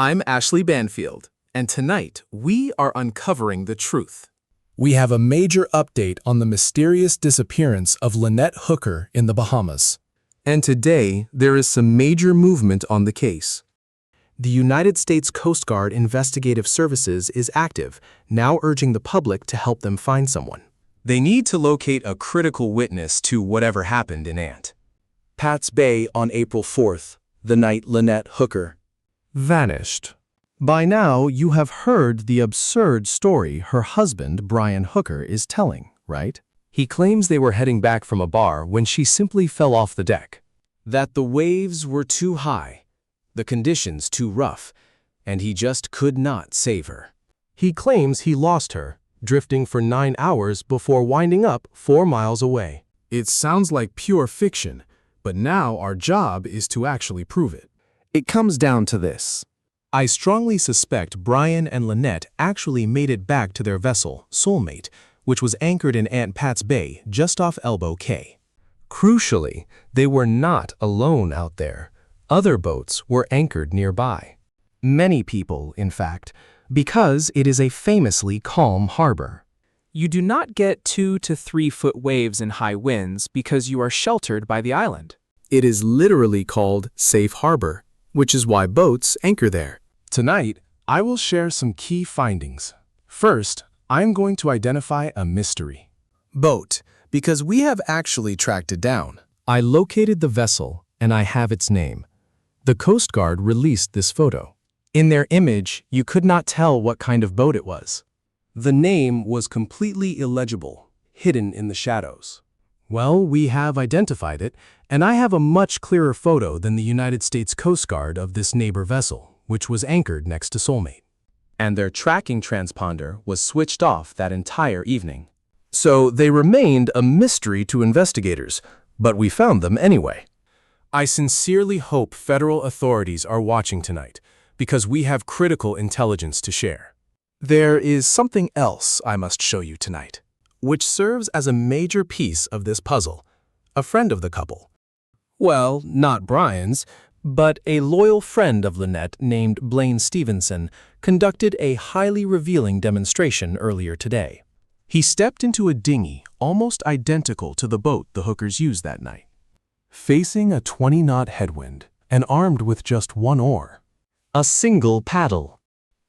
I'm Ashley Banfield, and tonight we are uncovering the truth. We have a major update on the mysterious disappearance of Lynette Hooker in the Bahamas. And today, there is some major movement on the case. The United States Coast Guard Investigative Services is active, now urging the public to help them find someone. They need to locate a critical witness to whatever happened in Pat's Bay on April 4th, the night Lynette Hooker vanished. By now, you have heard the absurd story her husband, Brian Hooker, is telling, right? He claims they were heading back from a bar when she simply fell off the deck. That the waves were too high, the conditions too rough, and he just could not save her. He claims he lost her, drifting for 9 hours before winding up 4 miles away. It sounds like pure fiction, but now our job is to actually prove it. It comes down to this. I strongly suspect Brian and Lynette actually made it back to their vessel, Soulmate, which was anchored in Aunt Pat's Bay, just off Elbow Cay. Crucially, they were not alone out there. Other boats were anchored nearby. Many people, in fact, because it is a famously calm harbor. You do not get 2 to 3 foot waves in high winds because you are sheltered by the island. It is literally called Safe Harbor, which is why boats anchor there. Tonight, I will share some key findings. First, I'm going to identify a mystery. Boat, because we have actually tracked it down. I located the vessel, and I have its name. The Coast Guard released this photo. In their image, you could not tell what kind of boat it was. The name was completely illegible, hidden in the shadows. Well, we have identified it, and I have a much clearer photo than the United States Coast Guard of this neighbor vessel, which was anchored next to Soulmate. And their tracking transponder was switched off that entire evening. So they remained a mystery to investigators, but we found them anyway. I sincerely hope federal authorities are watching tonight, because we have critical intelligence to share. There is something else I must show you tonight, which serves as a major piece of this puzzle. A friend of the couple. Well, not Brian's, but a loyal friend of Lynette named Blaine Stevenson conducted a highly revealing demonstration earlier today. He stepped into a dinghy almost identical to the boat the Hookers used that night. Facing a 20-knot headwind and armed with just one oar. A single paddle.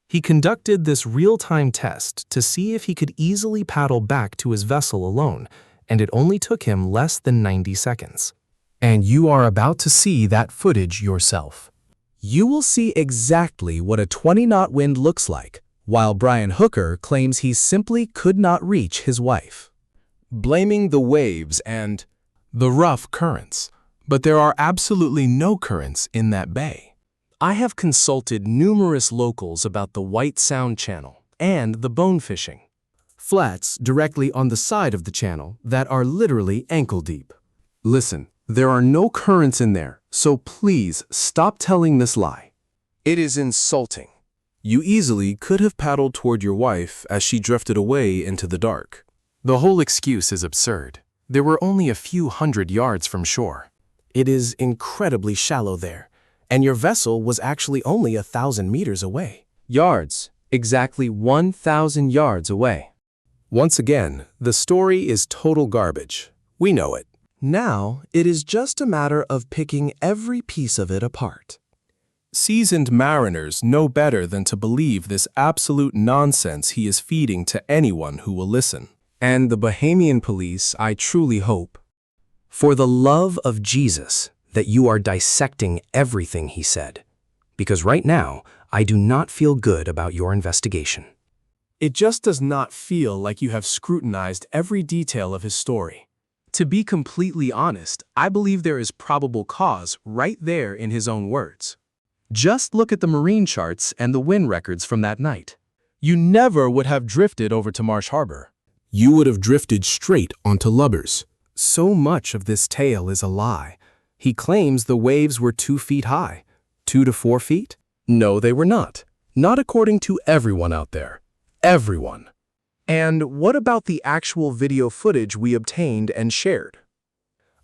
He conducted this real-time test to see if he could easily paddle back to his vessel alone, and it only took him less than 90 seconds. And you are about to see that footage yourself. You will see exactly what a 20-knot wind looks like, while Brian Hooker claims he simply could not reach his wife. Blaming the waves and the rough currents. But there are absolutely no currents in that bay. I have consulted numerous locals about the White Sound Channel and the bone fishing. Flats directly on the side of the channel that are literally ankle deep. Listen, there are no currents in there, so please stop telling this lie. It is insulting. You easily could have paddled toward your wife as she drifted away into the dark. The whole excuse is absurd. There were only a few hundred yards from shore. It is incredibly shallow there, and your vessel was actually only 1,000 meters away. Yards, exactly 1,000 yards away. Once again, the story is total garbage. We know it. Now, it is just a matter of picking every piece of it apart. Seasoned mariners know better than to believe this absolute nonsense he is feeding to anyone who will listen. And the Bahamian police, I truly hope, for the love of Jesus, that you are dissecting everything he said. Because right now, I do not feel good about your investigation. It just does not feel like you have scrutinized every detail of his story. To be completely honest, I believe there is probable cause right there in his own words. Just look at the marine charts and the wind records from that night. You never would have drifted over to Marsh Harbor. You would have drifted straight onto Lubbers. So much of this tale is a lie. He claims the waves were 2 feet high. 2 to 4 feet? No, they were not. Not according to everyone out there. Everyone. And what about the actual video footage we obtained and shared?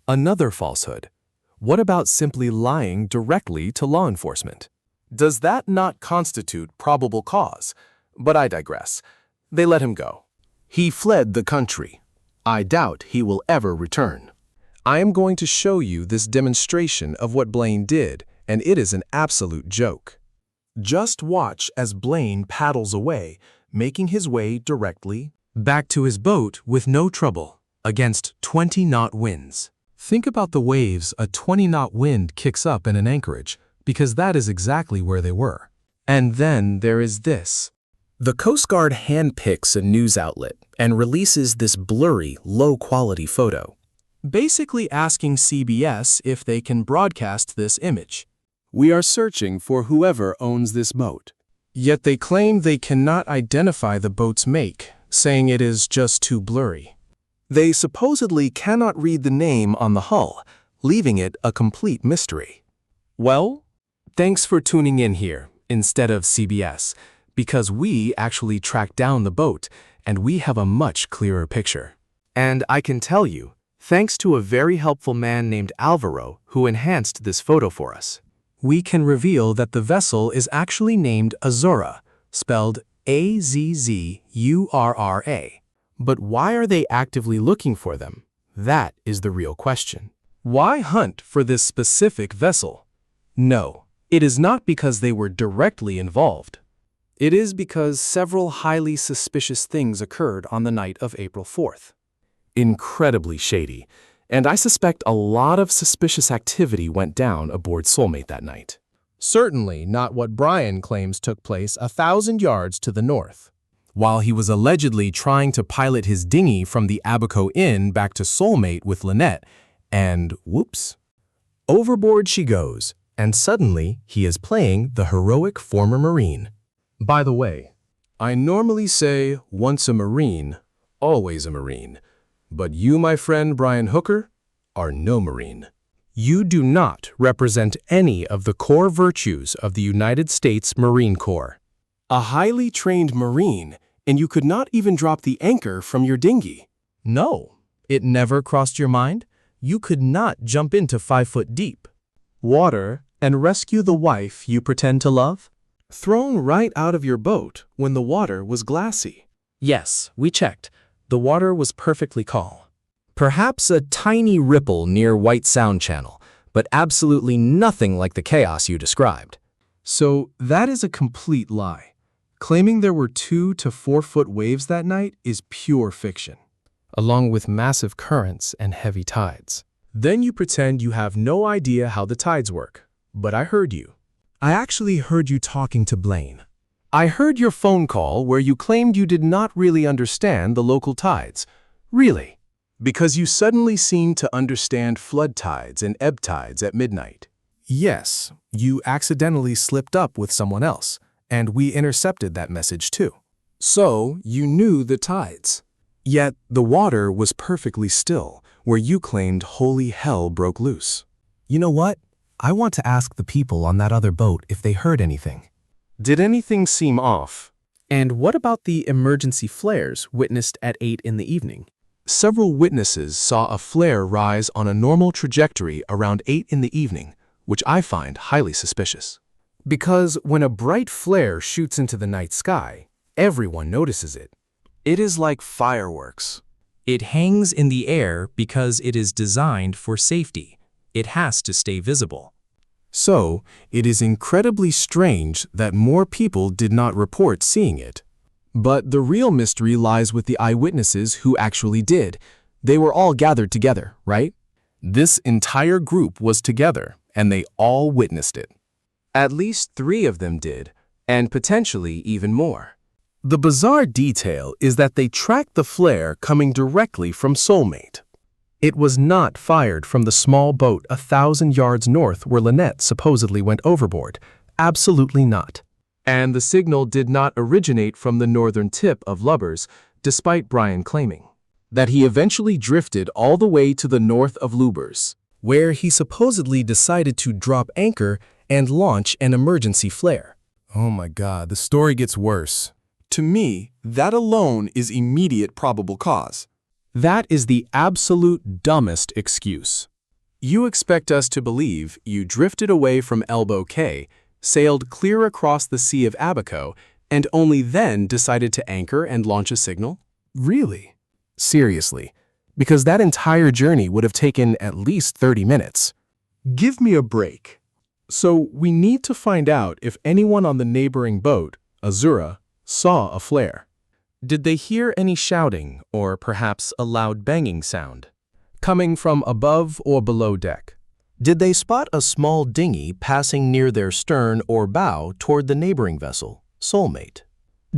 Another falsehood. What about simply lying directly to law enforcement? Does that not constitute probable cause? But I digress. They let him go. He fled the country. I doubt he will ever return. I am going to show you this demonstration of what Blaine did, and it is an absolute joke. Just watch as Blaine paddles away, making his way directly back to his boat with no trouble, against 20-knot winds. Think about the waves a 20-knot wind kicks up in an anchorage, because that is exactly where they were. And then there is this. The Coast Guard handpicks a news outlet and releases this blurry, low-quality photo, basically asking CBS if they can broadcast this image. We are searching for whoever owns this boat. Yet they claim they cannot identify the boat's make, saying it is just too blurry. They supposedly cannot read the name on the hull, leaving it a complete mystery. Well, thanks for tuning in here, instead of CBS, because we actually tracked down the boat, and we have a much clearer picture. And I can tell you, thanks to a very helpful man named Alvaro who enhanced this photo for us, we can reveal that the vessel is actually named Azura, spelled Azzurra. But why are they actively looking for them? That is the real question. Why hunt for this specific vessel? No, it is not because they were directly involved. It is because several highly suspicious things occurred on the night of April 4th. Incredibly shady, and I suspect a lot of suspicious activity went down aboard Soulmate that night. Certainly not what Brian claims took place 1,000 yards to the north. While he was allegedly trying to pilot his dinghy from the Abaco Inn back to Soulmate with Lynette, and whoops, overboard she goes, and suddenly he is playing the heroic former Marine. By the way, I normally say once a Marine, always a Marine. But you, my friend Brian Hooker, are no Marine. You do not represent any of the core virtues of the United States Marine Corps. A highly trained Marine, and you could not even drop the anchor from your dinghy. No, it never crossed your mind? You could not jump into 5 foot deep water and rescue the wife you pretend to love? Thrown right out of your boat when the water was glassy. Yes, we checked. The water was perfectly calm. Perhaps a tiny ripple near White Sound Channel, but absolutely nothing like the chaos you described. So that is a complete lie. Claiming there were 2 to 4 foot waves that night is pure fiction, along with massive currents and heavy tides. Then you pretend you have no idea how the tides work. But I heard you. I actually heard you talking to Blaine. I heard your phone call where you claimed you did not really understand the local tides. Really? Because you suddenly seemed to understand flood tides and ebb tides at midnight. Yes, you accidentally slipped up with someone else, and we intercepted that message too. So you knew the tides. Yet the water was perfectly still, where you claimed holy hell broke loose. You know what? I want to ask the people on that other boat if they heard anything. Did anything seem off? And what about the emergency flares witnessed at 8 in the evening? Several witnesses saw a flare rise on a normal trajectory around 8 in the evening, which I find highly suspicious. Because when a bright flare shoots into the night sky, everyone notices it. It is like fireworks. It hangs in the air because it is designed for safety. It has to stay visible. So, it is incredibly strange that more people did not report seeing it. But the real mystery lies with the eyewitnesses who actually did. They were all gathered together, right? This entire group was together, and they all witnessed it. At least 3 of them did, and potentially even more. The bizarre detail is that they tracked the flare coming directly from Soulmate. It was not fired from the small boat 1,000 yards north where Lynette supposedly went overboard. Absolutely not. And the signal did not originate from the northern tip of Lubbers, despite Brian claiming that he eventually drifted all the way to the north of Lubbers, where he supposedly decided to drop anchor and launch an emergency flare. Oh my God, the story gets worse. To me, that alone is immediate probable cause. That is the absolute dumbest excuse. You expect us to believe you drifted away from Elbow Cay, sailed clear across the Sea of Abaco, and only then decided to anchor and launch a signal? Really? Seriously? Because that entire journey would have taken at least 30 minutes. Give me a break. So we need to find out if anyone on the neighboring boat, Azura, saw a flare. Did they hear any shouting or perhaps a loud banging sound? Coming from above or below deck? Did they spot a small dinghy passing near their stern or bow toward the neighboring vessel, Soulmate?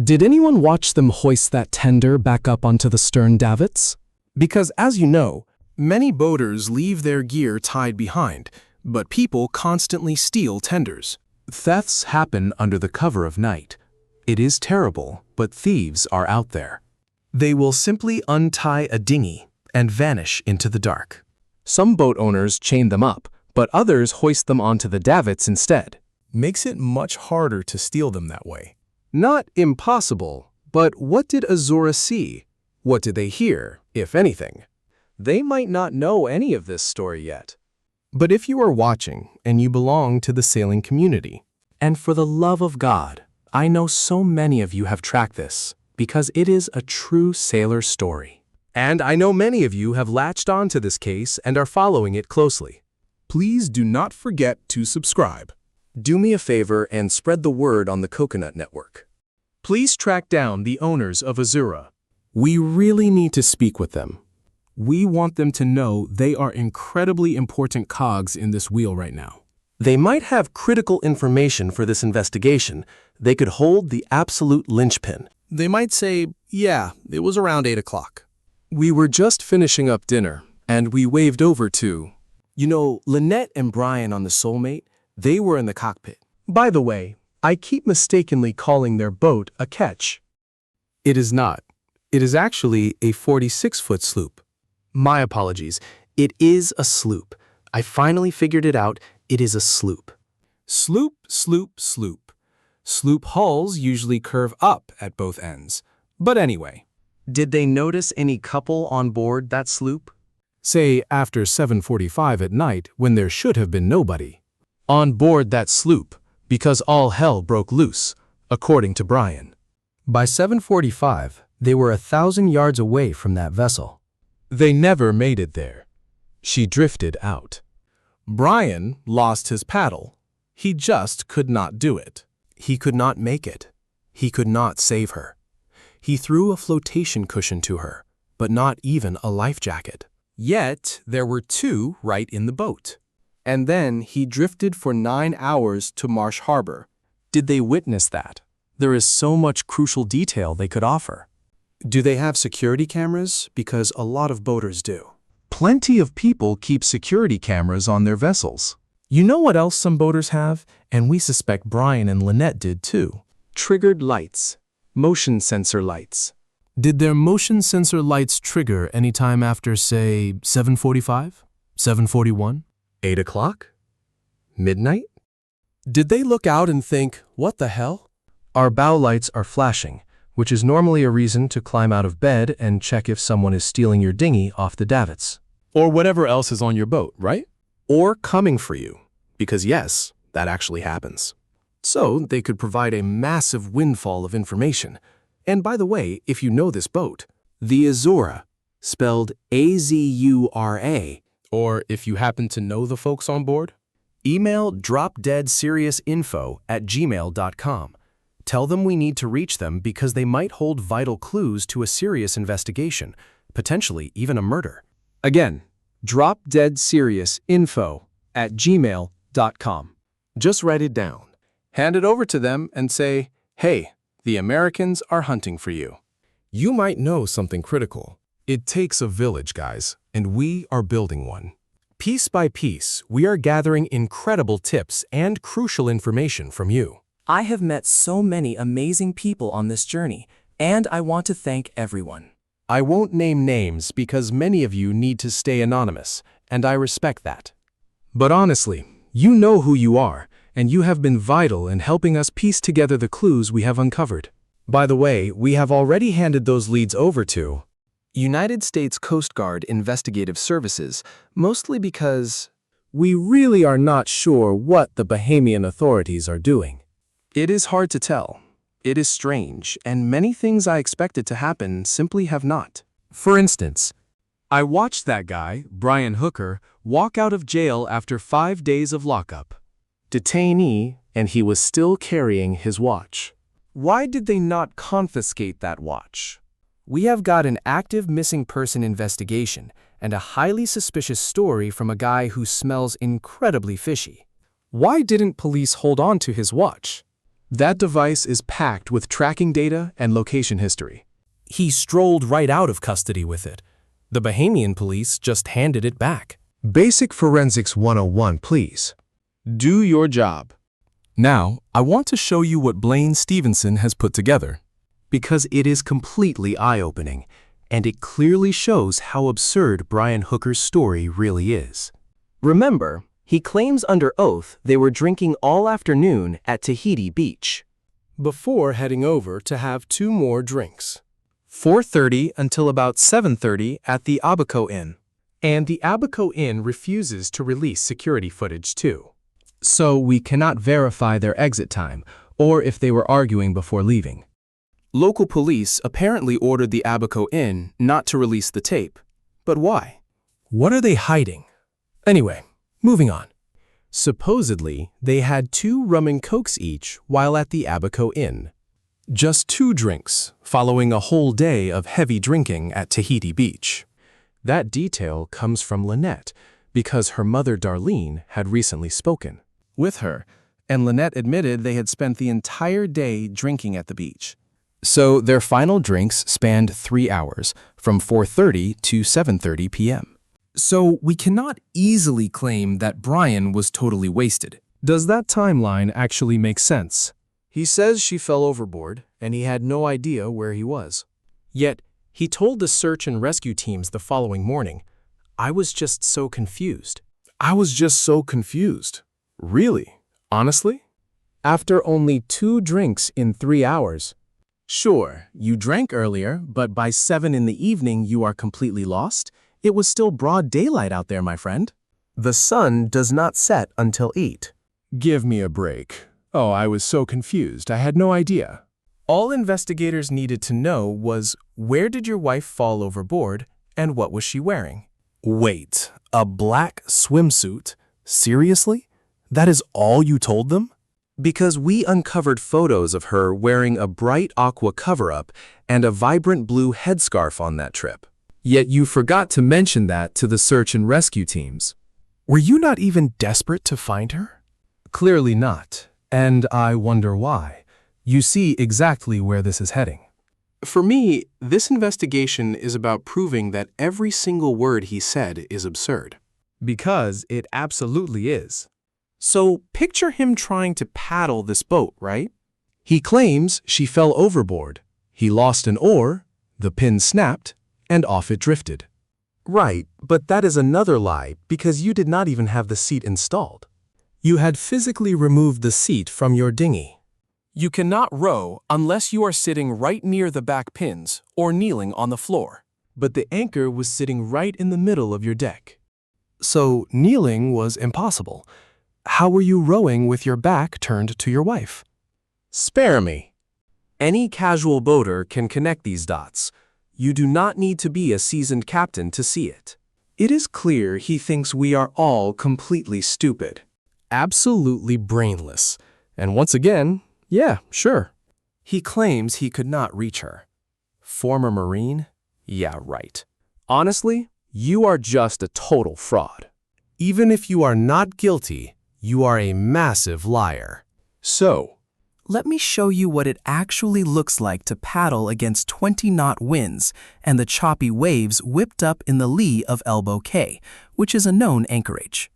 Did anyone watch them hoist that tender back up onto the stern davits? Because, as you know, many boaters leave their gear tied behind, but people constantly steal tenders. Thefts happen under the cover of night. It is terrible, but thieves are out there. They will simply untie a dinghy and vanish into the dark. Some boat owners chain them up, but others hoist them onto the davits instead. Makes it much harder to steal them that way. Not impossible, but what did Azura see? What did they hear, if anything? They might not know any of this story yet. But if you are watching and you belong to the sailing community, And for the love of God, I know so many of you have tracked this, because it is a true sailor story. and I know many of you have latched on to this case and are following it closely, Please do not forget to subscribe. Do me a favor and spread the word on the Coconut Network. please track down the owners of Azura. We really need to speak with them. We want them to know they are incredibly important cogs in this wheel right now. They might have critical information for this investigation. They could hold the absolute linchpin. They might say, yeah, it was around 8 o'clock. We were just finishing up dinner, and we waved over to... You know, Lynette and Brian on the Soulmate, they were in the cockpit. By the way, I keep mistakenly calling their boat a ketch. It is not. It is actually a 46-foot sloop. My apologies. It is a sloop. I finally figured it out. It is a sloop. Sloop, sloop, sloop. Sloop hulls usually curve up at both ends. But anyway, Did they notice any couple on board that sloop? say after 7:45 at night when there should have been nobody. On board that sloop, because all hell broke loose, according to Brian. By 7:45, they were 1,000 yards away from that vessel. They never made it there. She drifted out. Brian lost his paddle. He just could not do it. He could not make it. He could not save her. He threw a flotation cushion to her, but not even a life jacket. Yet there were 2 right in the boat. And then he drifted for 9 hours to Marsh Harbor. Did they witness that? There is so much crucial detail they could offer. Do they have security cameras? Because a lot of boaters do. Plenty of people keep security cameras on their vessels. You know what else some boaters have? And we suspect Brian and Lynette did too. Triggered lights. Motion sensor lights. Did their motion sensor lights trigger anytime after, say, 7:45? 7:41? 8 o'clock? Midnight? Did they look out and think, what the hell? Our bow lights are flashing, which is normally a reason to climb out of bed and check if someone is stealing your dinghy off the davits. Or whatever else is on your boat, right? Or coming for you. Because yes, that actually happens. So they could provide a massive windfall of information. And by the way, if you know this boat, The Azura, spelled Azura. or if you happen to know the folks on board, email dropdeadseriousinfo@gmail.com. Tell them we need to reach them because they might hold vital clues to a serious investigation, potentially even a murder. Again, dropdeadseriousinfo@gmail.com. Just write it down. Hand it over to them and say, hey, the Americans are hunting for you. You might know something critical. It takes a village, guys, and we are building one. Piece by piece, we are gathering incredible tips and crucial information from you. I have met so many amazing people on this journey, and I want to thank everyone. I won't name names because many of you need to stay anonymous, and I respect that. But honestly, you know who you are, and you have been vital in helping us piece together the clues we have uncovered. By the way, we have already handed those leads over to United States Coast Guard Investigative Services, mostly because We really are not sure what the Bahamian authorities are doing. It is hard to tell. It is strange, and many things I expected to happen simply have not. For instance, I watched that guy, Brian Hooker, walk out of jail after 5 days of lockup. detainee, and he was still carrying his watch. Why did they not confiscate that watch? We have got an active missing person investigation and a highly suspicious story from a guy who smells incredibly fishy. Why didn't police hold on to his watch? That device is packed with tracking data and location history. He strolled right out of custody with it. The Bahamian police just handed it back. Basic Forensics 101, please. Do your job. Now, I want to show you what Blaine Stevenson has put together. Because it is completely eye-opening, and it clearly shows how absurd Brian Hooker's story really is. Remember, he claims under oath they were drinking all afternoon at Tahiti Beach. Before heading over to have 2 more drinks. 4:30 until about 7:30 at the Abaco Inn. And the Abaco Inn refuses to release security footage too. So we cannot verify their exit time, or if they were arguing before leaving. Local police apparently ordered the Abaco Inn not to release the tape. But why? What are they hiding? Anyway, moving on. Supposedly, they had 2 rum and cokes each while at the Abaco Inn. Just 2 drinks, following a whole day of heavy drinking at Tahiti Beach. That detail comes from Lynette, because her mother Darlene had recently spoken With her, and Lynette admitted they had spent the entire day drinking at the beach. So their final drinks spanned 3 hours, from 4:30 to 7:30 p.m. So we cannot easily claim that Brian was totally wasted. Does that timeline actually make sense? He says she fell overboard, and he had no idea where he was. Yet, he told the search and rescue teams the following morning, "I was just so confused." I was just so confused. Really? Honestly? After only 2 drinks in 3 hours. Sure, you drank earlier, but by 7 in the evening you are completely lost? It was still broad daylight out there, my friend. The sun does not set until 8. Give me a break. Oh, I was so confused. I had no idea. All investigators needed to know was, where did your wife fall overboard, and what was she wearing? Wait, a black swimsuit? Seriously? That is all you told them? Because we uncovered photos of her wearing a bright aqua cover-up and a vibrant blue headscarf on that trip. Yet you forgot to mention that to the search and rescue teams. Were you not even desperate to find her? Clearly not, and I wonder why. You see exactly where this is heading. For me, this investigation is about proving that every single word he said is absurd. Because it absolutely is. So picture him trying to paddle this boat, right? He claims she fell overboard. He lost an oar, the pin snapped, and off it drifted. Right, but that is another lie because you did not even have the seat installed. You had physically removed the seat from your dinghy. You cannot row unless you are sitting right near the back pins or kneeling on the floor. But the anchor was sitting right in the middle of your deck. So kneeling was impossible. How were you rowing with your back turned to your wife? Spare me. Any casual boater can connect these dots. You do not need to be a seasoned captain to see it. It is clear he thinks we are all completely stupid. Absolutely brainless. And once again, yeah, sure. He claims he could not reach her. Former Marine? Yeah, right. Honestly, you are just a total fraud. Even if you are not guilty, you are a massive liar. So, Let me show you what it actually looks like to paddle against 20-knot winds and the choppy waves whipped up in the lee of Elbow Cay, which is a known anchorage.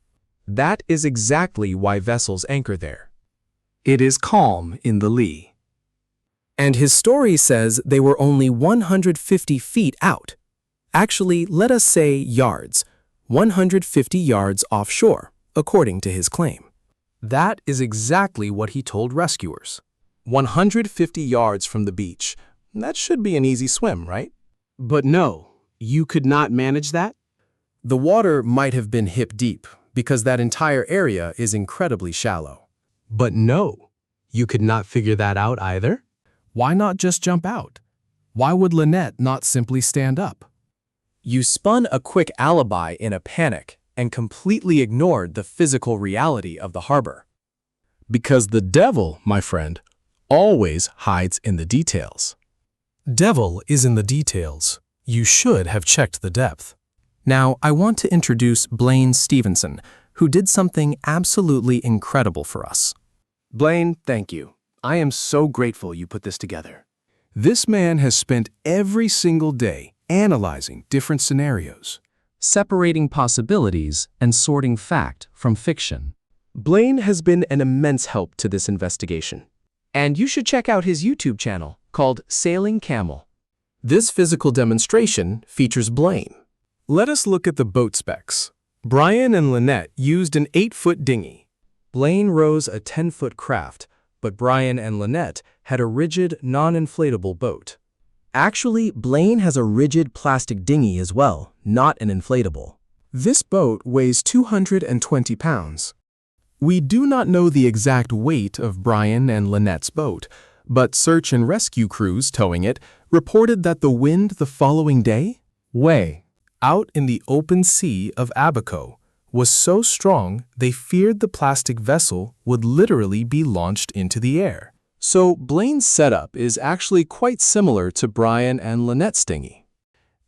That is exactly why vessels anchor there. It is calm in the lee. And his story says they were only 150 feet out. Actually, let us say yards, 150 yards offshore, according to his claim. That is exactly what he told rescuers. 150 yards from the beach. That should be an easy swim, right? But no, you could not manage that? The water might have been hip deep, because that entire area is incredibly shallow. But no, you could not figure that out either? Why not just jump out? Why would Lynette not simply stand up? You spun a quick alibi in a panic and completely ignored the physical reality of the harbor. Because the devil, my friend, always hides in the details. Devil is in the details. You should have checked the depth. Now, I want to introduce Blaine Stevenson, who did something absolutely incredible for us. Blaine, thank you. I am so grateful you put this together. This man has spent every single day analyzing different scenarios. Separating possibilities and sorting fact from fiction. Blaine has been an immense help to this investigation. And you should check out his YouTube channel called Sailing Camel. This physical demonstration features Blaine. Let us look at the boat specs. Brian and Lynette used an 8-foot dinghy. Blaine rows a 10-foot craft, but Brian and Lynette had a rigid, non-inflatable boat. Actually, Blaine has a rigid plastic dinghy as well, not an inflatable. This boat weighs 220 pounds. We do not know the exact weight of Brian and Lynette's boat, but search and rescue crews towing it reported that the wind the following day, out in the open sea of Abaco, was so strong they feared the plastic vessel would literally be launched into the air. So Blaine's setup is actually quite similar to Brian and Lynette's dinghy.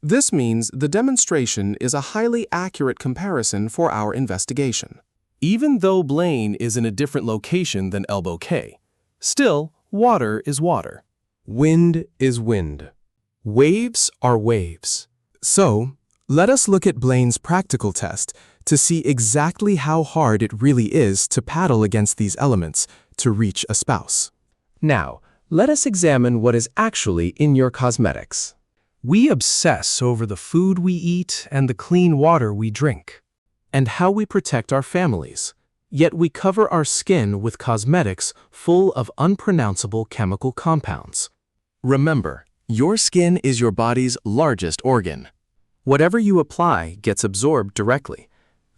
This means the demonstration is a highly accurate comparison for our investigation. Even though Blaine is in a different location than Elbow Cay, still, water is water. Wind is wind. Waves are waves. So, let us look at Blaine's practical test to see exactly how hard it really is to paddle against these elements to reach a spouse. Now, let us examine what is actually in your cosmetics. We obsess over the food we eat and the clean water we drink, and how we protect our families. Yet we cover our skin with cosmetics full of unpronounceable chemical compounds. Remember, your skin is your body's largest organ. Whatever you apply gets absorbed directly.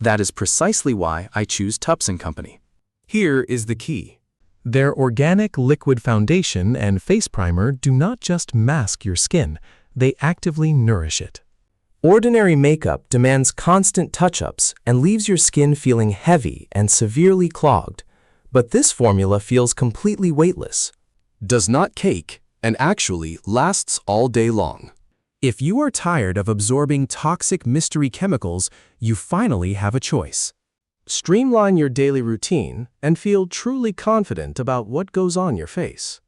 That is precisely why I choose Tubbs & Company. Here is the key. Their organic liquid foundation and face primer do not just mask your skin, they actively nourish it. Ordinary makeup demands constant touch-ups and leaves your skin feeling heavy and severely clogged, but this formula feels completely weightless. Does not cake, and actually lasts all day long. If you are tired of absorbing toxic mystery chemicals, you finally have a choice. Streamline your daily routine and feel truly confident about what goes on your face.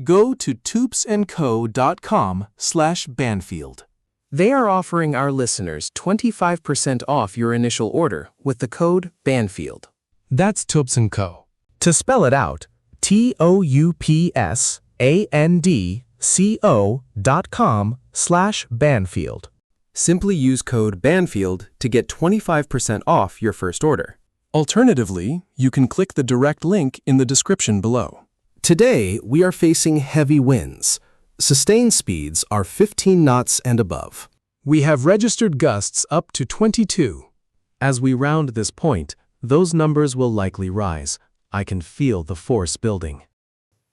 Go to toopsandco.com/Banfield. They are offering our listeners 25% off your initial order with the code Banfield. That's Tubbs & Co. To spell it out, toupsandco.com/Banfield. Simply use code Banfield to get 25% off your first order. Alternatively, you can click the direct link in the description below. Today, we are facing heavy winds. Sustained speeds are 15 knots and above. We have registered gusts up to 22. As we round this point, those numbers will likely rise. I can feel the force building.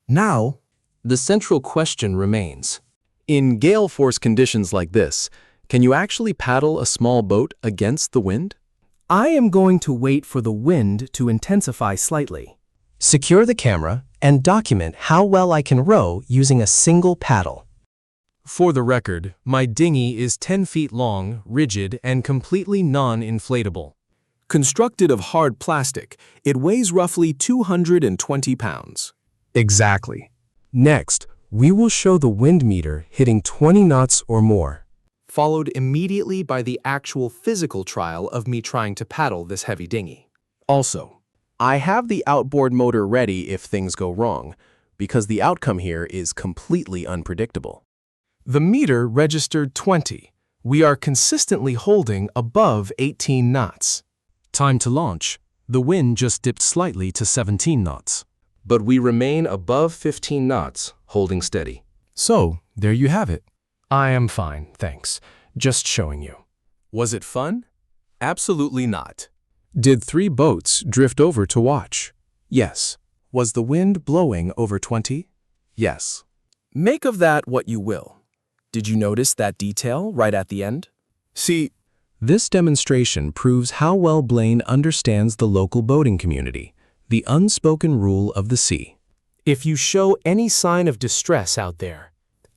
Now, the central question remains. In gale force conditions like this, can you actually paddle a small boat against the wind? I am going to wait for the wind to intensify slightly. Secure the camera and document how well I can row using a single paddle. For the record, my dinghy is 10 feet long, rigid, and completely non-inflatable. Constructed of hard plastic, it weighs roughly 220 pounds. Exactly. Next, we will show the wind meter hitting 20 knots or more. Followed immediately by the actual physical trial of me trying to paddle this heavy dinghy. Also, I have the outboard motor ready if things go wrong, because the outcome here is completely unpredictable. The meter registered 20. We are consistently holding above 18 knots. Time to launch. The wind just dipped slightly to 17 knots. But we remain above 15 knots, holding steady. So, there you have it. I am fine, thanks. Just showing you. Was it fun? Absolutely not. Did 3 boats drift over to watch? Yes. Was the wind blowing over 20? Yes. Make of that what you will. Did you notice that detail right at the end? See, this demonstration proves how well Blaine understands the local boating community, the unspoken rule of the sea. If you show any sign of distress out there,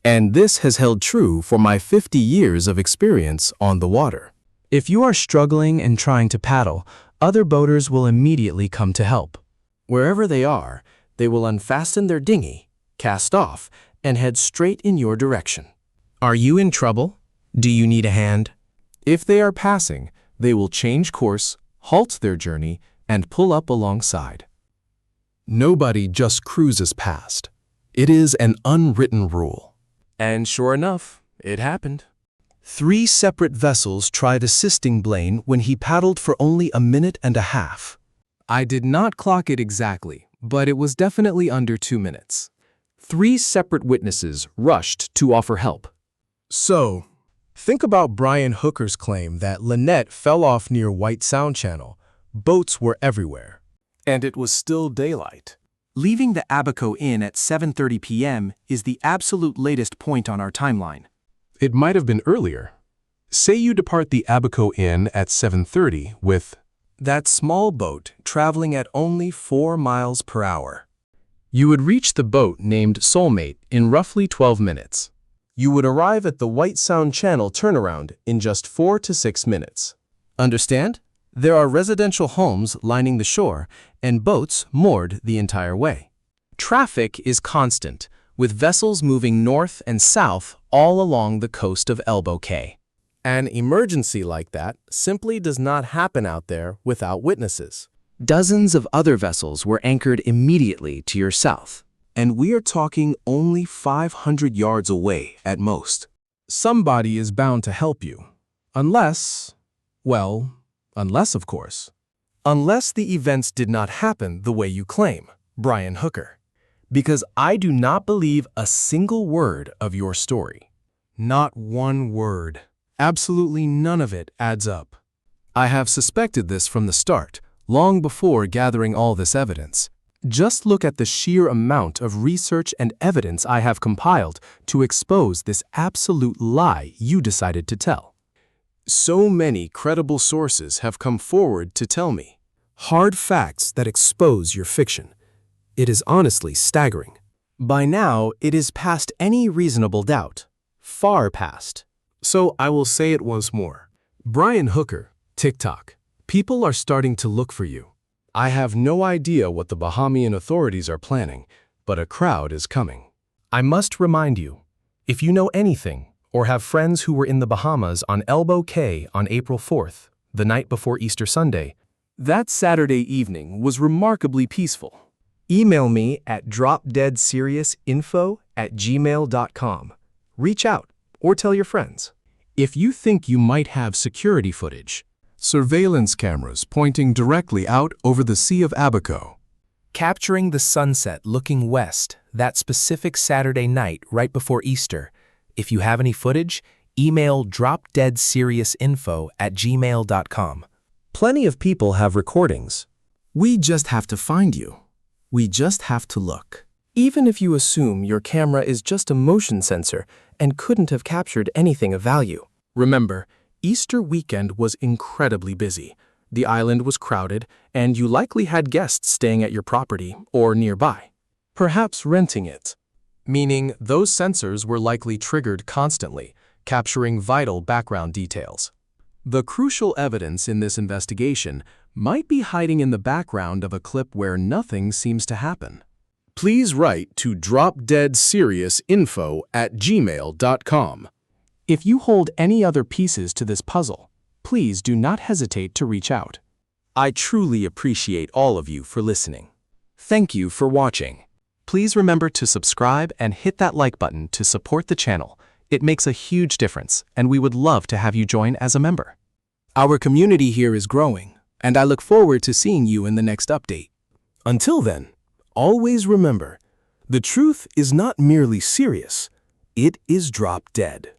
And this has held true for my 50 years of experience on the water. If you are struggling and trying to paddle, other boaters will immediately come to help. wherever they are, they will unfasten their dinghy, cast off, and head straight in your direction. Are you in trouble? Do you need a hand? If they are passing, they will change course, halt their journey, and pull up alongside. Nobody just cruises past. It is an unwritten rule. And sure enough, it happened. 3 separate vessels tried assisting Blaine when he paddled for only a minute and a half. I did not clock it exactly, but it was definitely under 2 minutes. 3 separate witnesses rushed to offer help. So, think about Brian Hooker's claim that Lynette fell off near White Sound Channel. Boats were everywhere. And it was still daylight. Leaving the Abaco Inn at 7:30 p.m. is the absolute latest point on our timeline. It might have been earlier. Say you depart the Abaco Inn at 7:30 with That small boat traveling at only 4 miles per hour. You would reach the boat named Soulmate in roughly 12 minutes. You would arrive at the White Sound Channel turnaround in just 4 to 6 minutes. Understand? There are residential homes lining the shore and boats moored the entire way. Traffic is constant, with vessels moving north and south all along the coast of Elbow Cay. An emergency like that simply does not happen out there without witnesses. Dozens of other vessels were anchored immediately to your south. And we are talking only 500 yards away at most. Somebody is bound to help you. Unless of course. Unless the events did not happen the way you claim, Brian Hooker. Because I do not believe a single word of your story. Not one word. Absolutely none of it adds up. I have suspected this from the start, long before gathering all this evidence. Just look at the sheer amount of research and evidence I have compiled to expose this absolute lie you decided to tell. So many credible sources have come forward to tell me. Hard facts that expose your fiction. It is honestly staggering. By now, it is past any reasonable doubt. Far past. So I will say it once more. Brian Hooker, TikTok. People are starting to look for you. I have no idea what the Bahamian authorities are planning, but a crowd is coming. I must remind you, if you know anything, or have friends who were in the Bahamas on Elbow Cay on April 4th, the night before Easter Sunday, That Saturday evening was remarkably peaceful. Email me at dropdeadseriousinfo@gmail.com. Reach out or tell your friends. If you think you might have security footage, surveillance cameras pointing directly out over the Sea of Abaco, Capturing the sunset looking west that specific Saturday night right before Easter. If you have any footage, email dropdeadseriousinfo@gmail.com. Plenty of people have recordings. we just have to find you. We just have to look. Even if you assume your camera is just a motion sensor and couldn't have captured anything of value. Remember, Easter weekend was incredibly busy. The island was crowded, and you likely had guests staying at your property or nearby. Perhaps renting it. Meaning those sensors were likely triggered constantly, capturing vital background details. The crucial evidence in this investigation might be hiding in the background of a clip where nothing seems to happen. please write to dropdeadseriousinfo@gmail.com. If you hold any other pieces to this puzzle, please do not hesitate to reach out. I truly appreciate all of you for listening. Thank you for watching. Please remember to subscribe and hit that like button to support the channel. It makes a huge difference, and we would love to have you join as a member. Our community here is growing, and I look forward to seeing you in the next update. Until then, always remember, the truth is not merely serious, it is drop dead.